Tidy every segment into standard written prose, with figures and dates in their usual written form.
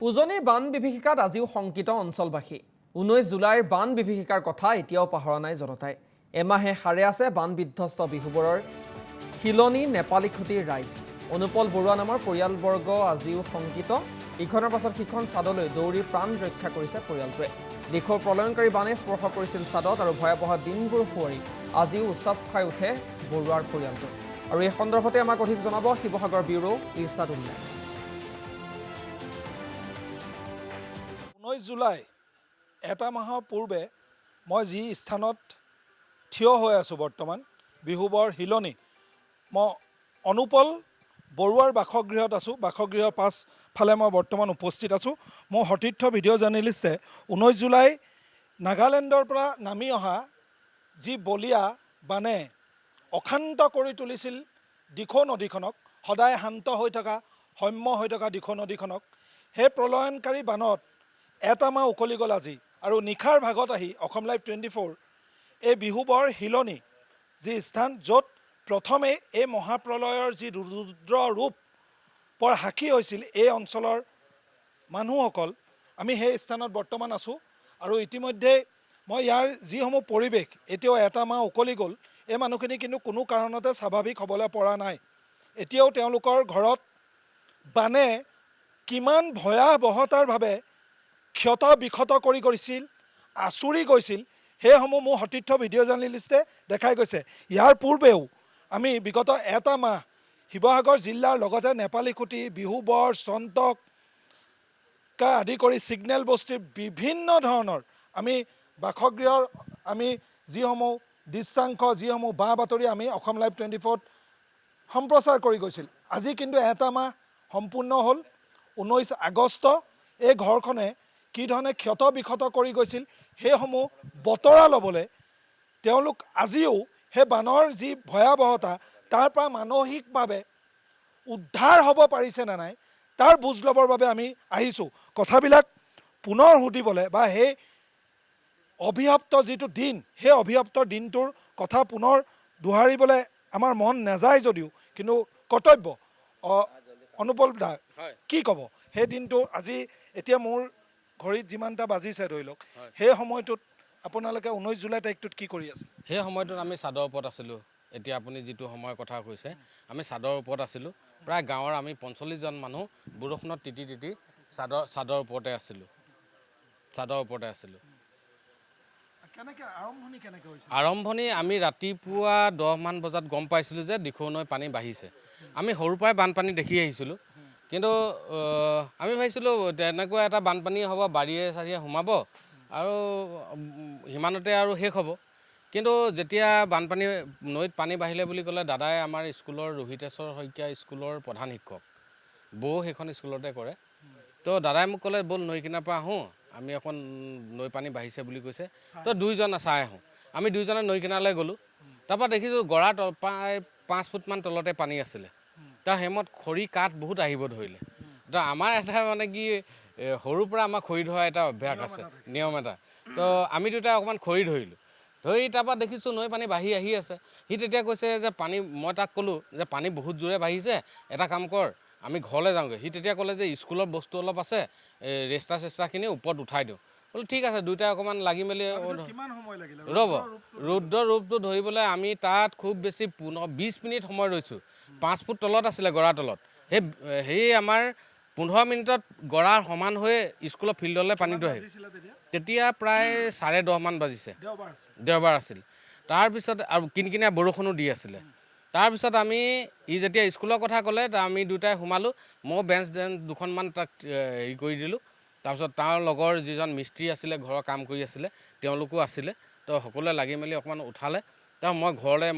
উজনিৰ বান বিভীষিকাত আজিও শংকিত অঞ্চলবাসী 19 জুলাইৰ বান বিভীষিকাৰ কথা এতিয়াও পাহৰা নাই জনতাই এমাহে হাৰে আছে বান বিধ্বস্ত বিহুবৰৰ হিলনি নেপালী খুটিৰ ৰাইজ অনুপল বৰুৱা নামৰ পৰিয়ালবৰ্গ আজিও শংকিত ইখনৰ পাছত সিখন সাদলৈ দৌৰি প্ৰাণ ৰক্ষা কৰিছে পৰিয়ালটোৱে দিখৰ প্ৰলয়ংকাৰী বানে স্পৰ্শ কৰিছিল সাদত আৰু ভয়াবহ দিনবোৰ ফুৰি আজিও উৎসৱ খাই উঠে বৰুৱাৰ পৰিয়ালটো আৰু এই সন্দৰ্ভতে আমাক অধিক জনাব শিৱসাগৰ ব্যুৰো ইৰছাদ উল্লাহ 19 জুলাই এটা মাহৰ পূৰ্বে মই যি স্থানত থিয় হৈ আছোঁ বৰ্তমান বিহুবৰ হিলনি মই অনুপল বৰুৱাৰ বাসগৃহত আছোঁ বাসগৃহৰ পাছফালে মই বৰ্তমান উপস্থিত আছোঁ মোৰ সতীৰ্থ ভিডিঅ' জাৰ্নেলিষ্টে 19 জুলাই নাগালেণ্ডৰ পৰা নামি অহা যি বলিয়া বানে অশান্ত কৰি তুলিছিল দিখৌ নদীখনক সদায় শান্ত হৈ থকা সৌম্য হৈ থকা দিখৌ নদীখনক সেই প্ৰলয়নকাৰী বানত এটা মাহ উকলি গ'ল আজি আৰু নিশাৰ ভাগত আহি অসম লাইভ 24 এই বিহুবৰ হিলনি যি স্থান য'ত প্ৰথমে এই মহাপ্ৰলয়ৰ যি ৰুদ্ৰ ৰূপ পৰ সাক্ষী হৈছিল এই অঞ্চলৰ মানুহসকল আমি সেই স্থানত বৰ্তমান আছোঁ আৰু ইতিমধ্যে মই ইয়াৰ যিসমূহ পৰিৱেশ এতিয়াও এটা মাহ উকলি গ'ল এই মানুহখিনি কিন্তু কোনো কাৰণতে স্বাভাৱিক হ'বলৈ পৰা নাই এতিয়াও তেওঁলোকৰ ঘৰত বানে কিমান ভয়াৱহতাৰভাৱে ক্ষত বিক্ষত কৰি গৈছিল আচুৰি গৈছিল সেইসমূহ মোৰ সতীৰ্থ ভিডিঅ' জাৰ্নেলিষ্টে দেখাই গৈছে ইয়াৰ পূৰ্বেও আমি বিগত এটা মাহ শিৱসাগৰ জিলাৰ লগতে নেপালী খুটি বিহুবৰ চন্তক আদি কৰি ছিগনেল বস্তিৰ বিভিন্ন ধৰণৰ আমি বাসগৃহৰ আমি যিসমূহ দৃশ্যাংশ যিসমূহ বাঁ বাতৰি আমি অসম লাইভ 24ত সম্প্ৰচাৰ কৰি গৈছিল আজি কিন্তু এটা মাহ সম্পূৰ্ণ হ'ল 19 আগষ্ট এই ঘৰখনে কি ধৰণে ক্ষত বিক্ষত কৰি গৈছিল সেইসমূহ বতৰা ল'বলৈ তেওঁলোক আজিও সেই বানৰ যি ভয়াৱহতা তাৰ পৰা মানসিকভাৱে উদ্ধাৰ হ'ব পাৰিছে নে নাই তাৰ বুজ ল'বৰ বাবে আমি আহিছোঁ কথাবিলাক পুনৰ সুধিবলৈ বা সেই অভিশপ্ত যিটো দিন সেই অভিশপ্ত দিনটোৰ কথা পুনৰ দোহাৰিবলৈ আমাৰ মন নাযায় যদিও কিন্তু কৰ্তব্য অনুপল দা কি ক'ব সেই দিনটো আজি এতিয়া মোৰ ঘড়ীত যিমানটা বাজিছে ধৰি লওক সেই সময়টোত আপোনালোকে 19 জুলাই তাৰিখটোত কি কৰি আছে সেই সময়টোত আমি চাদৰ ওপৰত আছিলোঁ এতিয়া আপুনি যিটো সময়ৰ কথা কৈছে আমি চাদৰ ওপৰত আছিলোঁ প্ৰায় গাঁৱৰ আমি 45জন মানুহ বৰষুণত তিতি তিতি চাদৰ ওপৰতে আছিলোঁ আৰম্ভণি আমি ৰাতিপুৱা 10 মান বজাত গম পাইছিলোঁ যে দিখৌ নৈ পানী বাঢ়িছে আমি সৰুৰ পৰাই বানপানী দেখি আহিছিলোঁ কিন্তু আমি ভাবিছিলোঁ তেনেকুৱা এটা বানপানী হ'ব বাৰীয়ে চাৰিয়ে সোমাব আৰু সিমানতে আৰু শেষ হ'ব কিন্তু যেতিয়া বানপানী নৈত পানী বাঢ়িলে বুলি ক'লে দাদাই আমাৰ স্কুলৰ ৰোহিতেশ্বৰ শইকীয়া স্কুলৰ প্ৰধান শিক্ষক বৌ সেইখন স্কুলতে কৰে তো দাদাই মোক ক'লে ব'ল নৈ কিনাৰ পৰা আহোঁ আমি এখন নৈ পানী বাঢ়িছে বুলি কৈছে তো দুইজন চাই আহোঁ আমি দুইজনে নৈ কিনাৰলৈ গ'লোঁ তাৰপৰা দেখিছোঁ গৰা প্ৰায় 5 ফুটমান তলতে পানী আছিলে তাৰ হেমত খৰি কাঠ বহুত আহিব ধৰিলে তো আমাৰ এটা মানে কি সৰুৰ পৰা আমাৰ খৰি ধৰা এটা অভ্যাস আছে নিয়ম এটা তো আমি দুটাই অকণমান খৰি ধৰিলোঁ ধৰি তাৰপৰা দেখিছোঁ নৈ পানী বাঢ়ি আহি আছে সি তেতিয়া কৈছে যে পানী মই তাক ক'লোঁ যে পানী বহুত জোৰে বাঢ়িছে এটা কাম কৰ আমি ঘৰলৈ যাওঁগৈ সি তেতিয়া ক'লে যে স্কুলৰ বস্তু অলপ আছে ৰেষ্টা চেষ্টাখিনি ওপৰত উঠাই দিওঁ বোলো ঠিক আছে দুয়োটাই অকণমান লাগি মেলি ৰ'ব ৰুদ্ৰ ৰূপটো ধৰিবলৈ আমি তাত খুব বেছি 20 মিনিট সময় ৰৈছোঁ 5 ফুট তলত আছিলে গৰাৰ তলত সেই আমাৰ 15 মিনিটত গৰাৰ সমান হৈ স্কুলৰ ফিল্ডলৈ পানীটো আহে তেতিয়া প্ৰায় 10:30 মান বাজিছে দেওবাৰ আছিল তাৰপিছত আৰু কিনকিনীয়া বৰষুণো দি আছিলে তাৰপিছত আমি যেতিয়া স্কুলৰ কথা ক'লে আমি দুটাই সোমালোঁ মই বেঞ্চ দুখনমান তাক হেৰি কৰি দিলোঁ তাৰপিছত তাৰ লগৰ যিজন মিস্ত্ৰী আছিলে ঘৰৰ কাম কৰি আছিলে তেওঁলোকো আছিলে তো সকলোৱে লাগি মেলি অকণমান উঠালে তাৰ মই ঘৰলৈ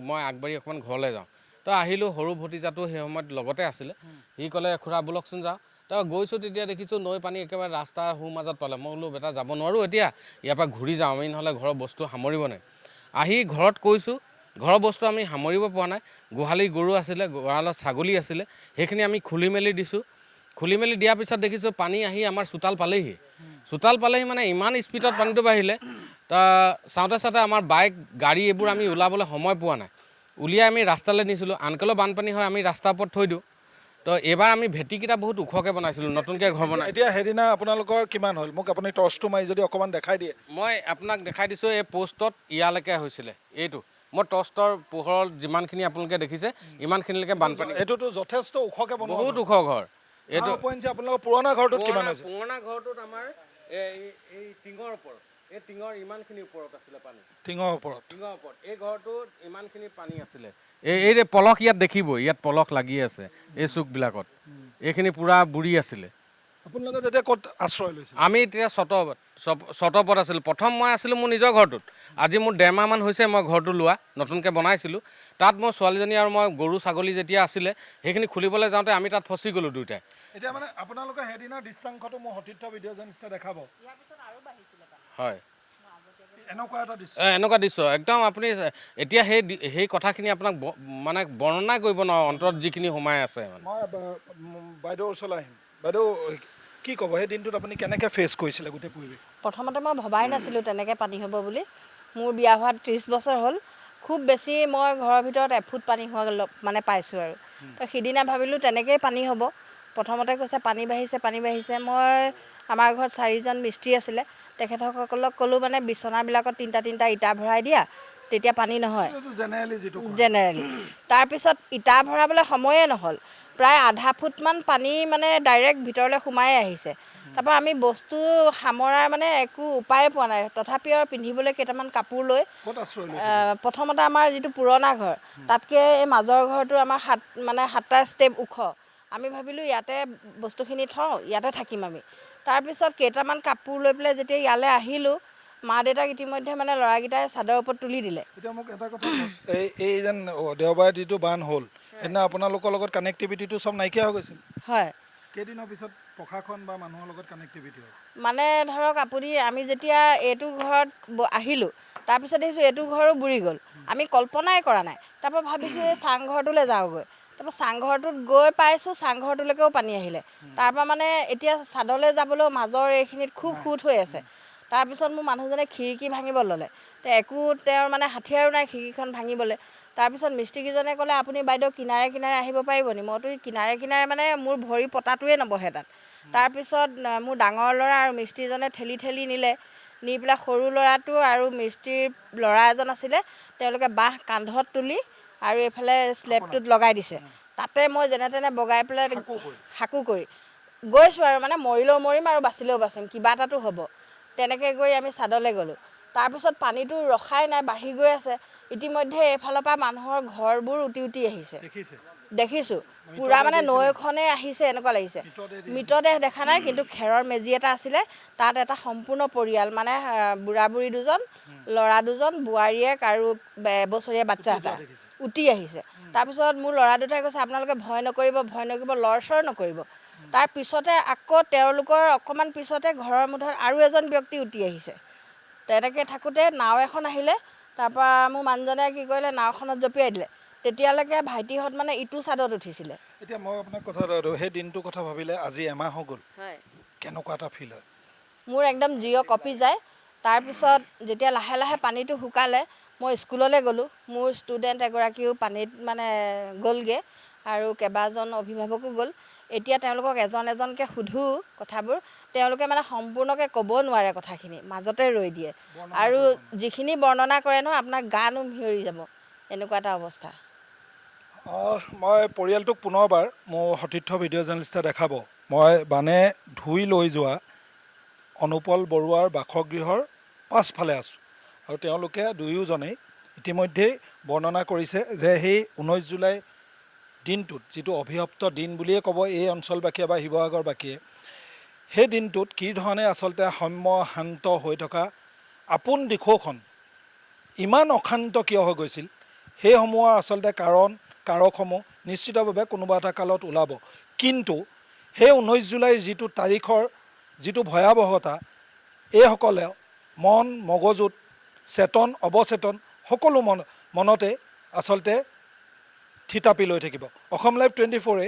মই আগবাঢ়ি অকণমান ঘৰলৈ যাওঁ তো আহিলোঁ সৰু ভতিজাটো সেই সময়ত লগতে আছিলে সি ক'লে খুৰা ব'লকচোন যাওঁ তো গৈছোঁ তেতিয়া দেখিছোঁ নৈ পানী একেবাৰে ৰাস্তাৰ সোঁ মাজত পালে মই বোলো বেটা যাব নোৱাৰোঁ এতিয়া ইয়াৰ পৰা ঘূৰি যাওঁ আমি নহ'লে ঘৰৰ বস্তু সামৰিব নাই আহি ঘৰত কৈছোঁ ঘৰৰ বস্তু আমি সামৰিব পৰা নাই গোহালি গৰু আছিলে গঁৰালত ছাগলী আছিলে সেইখিনি আমি খুলি মেলি দিছোঁ খুলি মেলি দিয়াৰ পিছত দেখিছোঁ পানী আহি আমাৰ চোতাল পালেহি মানে ইমান স্পীডত পানীটো বাঢ়িলে চাওঁতে আমাৰ বাইক গাড়ী এইবোৰ আমি ওলাবলৈ সময় পোৱা নাই উলিয়াই আমি ৰাস্তালৈ নিছিলোঁ আনকালেও বানপানী হয় আমি ৰাস্তাৰ ওপৰত থৈ দিওঁ তো এইবাৰ আমি ভেটিকেইটা বহুত ওখকৈ বনাইছিলোঁ, নতুনকৈ ঘৰ বনাই। এতিয়া সেইদিনা আপোনালোকৰ কিমান হ'ল মোক আপুনি টৰ্চটো মাৰি যদি অকণমান দেখাই দিয়ে। মই আপোনাক দেখাই দিছোঁ এই পোষ্টত ইয়ালৈকে হৈছিলে এইটো। মই টৰ্চৰ পোহৰত যিমানখিনি আপোনালোকে দেখিছে ইমানখিনিলৈকে বানপানী। এইটোতো যথেষ্ট ওখকৈ বনোৱা, বহুত ওখ ঘৰ এইটো। আপোনালোকৰ পুৰণা ঘৰটোত কিমান হৈছে? পুৰণা ঘৰটোত আমাৰ এই টিঙৰ ওপৰত, এই টিঙৰ ইমানখিনি ওপৰত আছিলে পানী। টিঙৰ ওপৰত এই ঘৰটোত ইমানখিনি পানী আছিলে। এই যে পলস ইয়াত দেখিবই, ইয়াত পলস লাগি আছে এই চুকবিলাকত, এইখিনি পূৰা বুৰি আছিলে। আপোনালোকে তেতিয়া ক'ত আশ্ৰয় লৈছিল? আমি এতিয়া চটপত আছিলোঁ। প্ৰথম মই আছিলোঁ মোৰ নিজৰ ঘৰটোত। আজি মোৰ 1.5 মাহমান হৈছে মই ঘৰটো লোৱা, নতুনকৈ বনাইছিলোঁ। তাত মোৰ ছোৱালীজনী আৰু মই গৰু ছাগলী যেতিয়া আছিলে সেইখিনি খুলিবলৈ যাওঁতে আমি তাত ফচি গ'লোঁ দুয়োটাই। এতিয়া মানে আপোনালোকে সেইদিনাৰ দৃশ্যাংশটো মোৰ সতীৰ্থ ভিডিঅ' জাৰ্নেলিষ্টে দেখাব। হয়, এনেকুৱা এটা দৃশ্য, এনেকুৱা দৃশ্য একদম আপুনি এতিয়া সেই কথাখিনি আপোনাক মানে বৰ্ণনা কৰিব নোৱাৰোঁ, অন্তৰত যিখিনি সোমাই আছে। মানে মই বাইদেউৰ ওচৰলৈ আহিম। বাইদেউ কি ক'ব, সেই দিনটোত আপুনি কেনেকৈ ফেচ কৰিছিলে গোটেই পৰিৱেশ? প্ৰথমতে মই ভবাই নাছিলোঁ তেনেকৈ পানী হ'ব বুলি। মোৰ বিয়া হোৱাত 30 বছৰ হ'ল, খুব বেছি মই ঘৰৰ ভিতৰত এফুট পানী হোৱা মানে পাইছোঁ আৰু। তো সিদিনা ভাবিলোঁ তেনেকৈয়ে পানী হ'ব। প্ৰথমতে কৈছে পানী বাঢ়িছে। মই আমাৰ ঘৰত 4জন মিস্ত্ৰী আছিলে, তেখেতসকলক ক'লোঁ মানে বিচনাবিলাকত 3টা ইটা ভৰাই দিয়া, তেতিয়া পানী নহয় জেনেৰেলি। তাৰপিছত ইটা ভৰাবলৈ সময়ে নহ'ল, প্ৰায় আধা ফুটমান পানী মানে ডাইৰেক্ট ভিতৰলৈ সোমাই আহিছে। তাৰপৰা আমি বস্তু সামৰাৰ মানে একো উপায়ে পোৱা নাই। তথাপিও পিন্ধিবলৈ কেইটামান কাপোৰ লৈ প্ৰথমতে আমাৰ যিটো পুৰণা ঘৰ, তাতকৈ এই মাজৰ ঘৰটো আমাৰ 7টা ষ্টেপ ওখ। আমি ভাবিলোঁ ইয়াতে বস্তুখিনি থওঁ, ইয়াতে থাকিম আমি। তাৰপিছত কেইটামান কাপোৰ লৈ পেলাই যেতিয়া ইয়ালৈ আহিলোঁ, মা দেউতাক ইতিমধ্যে মানে ল'ৰাকেইটাই চাদৰ ওপৰত তুলি দিলে। এতিয়া মোক এটা কথা, এই যেন দেওবাৰে যিটো বান হ'ল, সেইদিনা আপোনালোকৰ লগত কানেক্টিভিটিটো চব নাইকিয়া হৈ গৈছিল। হয়, কেইদিনৰ পিছত প্ৰশাসন বা মানুহৰ লগত কানেক্টিভিটি হ'ল? মানে ধৰক আমি যেতিয়া এইটো ঘৰত আহিলোঁ, তাৰপিছত দেখিছোঁ এইটো ঘৰো বুৰি গ'ল। আমি কল্পনাই কৰা নাই। তাৰপৰা ভাবিছোঁ এই চাংঘৰটোলৈ যাওঁগৈ। তাৰপৰা চাংঘৰটোত গৈ পাইছোঁ, চাংঘৰটোলৈকেও পানী আহিলে। তাৰপৰা মানে এতিয়া চাদলৈ যাবলৈও মাজৰ এইখিনিত খুব সোঁত হৈ আছে। তাৰপিছত মোৰ মানুহজনে খিৰিকী ভাঙিব ল'লে, একো তেওঁৰ মানে হাথিয়াৰো নাই খিৰিকীখন ভাঙিবলৈ। তাৰপিছত মিস্ত্ৰীকেইজনে ক'লে আপুনি বাইদেউ কিনাৰে আহিব পাৰিব নি? মইতো কিনাৰে মানে মোৰ ভৰি পতাটোৱে নবহে তাত। তাৰপিছত মোৰ ডাঙৰ ল'ৰা আৰু মিস্ত্ৰীজনে ঠেলি নিলে, নি পেলাই সৰু ল'ৰাটো আৰু মিস্ত্ৰীৰ ল'ৰা এজন আছিলে, তেওঁলোকে বাঁহ কান্ধত তুলি আৰু এইফালে স্লেবটোত লগাই দিছে। তাতে মই যেনে তেনে বগাই পেলাই সাকু কৰি গৈছোঁ আৰু মানে মৰিলেও মৰিম আৰু বাচিলেও বাচিম, কিবা এটাতো হ'ব। তেনেকৈ গৈ আমি চাদলৈ গ'লোঁ। তাৰপিছত পানীটো ৰখাই নাই, বাঢ়ি গৈ আছে। ইতিমধ্যে এইফালৰ পৰা মানুহৰ ঘৰবোৰ উটি আহিছে, দেখিছোঁ। পূৰা মানে নৈখনে আহিছে এনেকুৱা লাগিছে। মৃতদেহ দেখা নাই, কিন্তু খেৰৰ মেজি এটা আছিলে, তাত এটা সম্পূৰ্ণ পৰিয়াল মানে বুঢ়া বুঢ়ী 2জন, ল'ৰা 2জন, বোৱাৰীয়েক আৰু এবছৰীয়া বাচ্চা এটা উটি আহিছে। তাৰপিছত মোৰ ল'ৰা দুটাই কৈছে আপোনালোকে ভয় নকৰিব, লৰচৰ নকৰিব। তাৰ পিছতে আকৌ তেওঁলোকৰ অকণমান পিছতে ঘৰৰ মুধত আৰু এজন ব্যক্তি উটি আহিছে। তেনেকৈ থাকোঁতে নাও এখন আহিলে, তাৰপৰা মোৰ মানুহজনে কি কৰিলে, নাওখনত জঁপিয়াই দিলে। তেতিয়ালৈকে ভাইটিহঁত মানে ইটো ছাদত উঠিছিলে। এতিয়া মই আপোনাক কথা এটা, সেই দিনটোৰ কথা ভাবিলে আজি এমাহ হৈ গ'ল, হয়, কেনেকুৱা এটা ফিল হয়? মোৰ একদম জিৰ কঁপি যায়। তাৰপিছত যেতিয়া লাহে পানীটো শুকালে, মই স্কুললৈ গ'লোঁ। মোৰ ষ্টুডেণ্ট এগৰাকীও পানীত মানে গ'লগৈ আৰু কেইবাজন অভিভাৱকো গ'ল। এতিয়া তেওঁলোকক এজনকৈ সোধোঁ কথাবোৰ, তেওঁলোকে মানে সম্পূৰ্ণকৈ ক'ব নোৱাৰে কথাখিনি, মাজতে ৰৈ দিয়ে। আৰু যিখিনি বৰ্ণনা কৰে নহয়, আপোনাৰ গা নোম শিয়ৰি যাব, এনেকুৱা এটা অৱস্থা। মই পৰিয়ালটোক পুনৰবাৰ মোৰ সতীৰ্থ ভিডিঅ' জাৰ্নেলিষ্টে দেখাব। মই বানে ধুই লৈ যোৱা অনুপল বৰুৱাৰ বাসগৃহৰ পাছফালে আছোঁ, আৰু তেওঁলোকে দুয়োজনেই ইতিমধ্যেই বৰ্ণনা কৰিছে যে সেই 19 জুলাই দিনটোত, যিটো অভিশপ্ত দিন বুলিয়ে ক'ব এই অঞ্চলবাসীয়ে বা শিৱসাগৰবাসীয়ে, সেই দিনটোত কি ধৰণে আচলতে সৌম্য শান্ত হৈ থকা আপোন দিশৌখন ইমান অশান্ত কিয় হৈ গৈছিল, সেইসমূহৰ আচলতে কাৰকসমূহ নিশ্চিতভাৱে কোনোবা এটা কালত ওলাব। কিন্তু সেই 19 জুলাইৰ যিটো তাৰিখৰ যিটো ভয়াৱহতা, এইসকলে মন মগজুত চেতন অৱচেতন সকলো মনতে আচলতে থিতাপি লৈ থাকিব। অসম লাইভ 24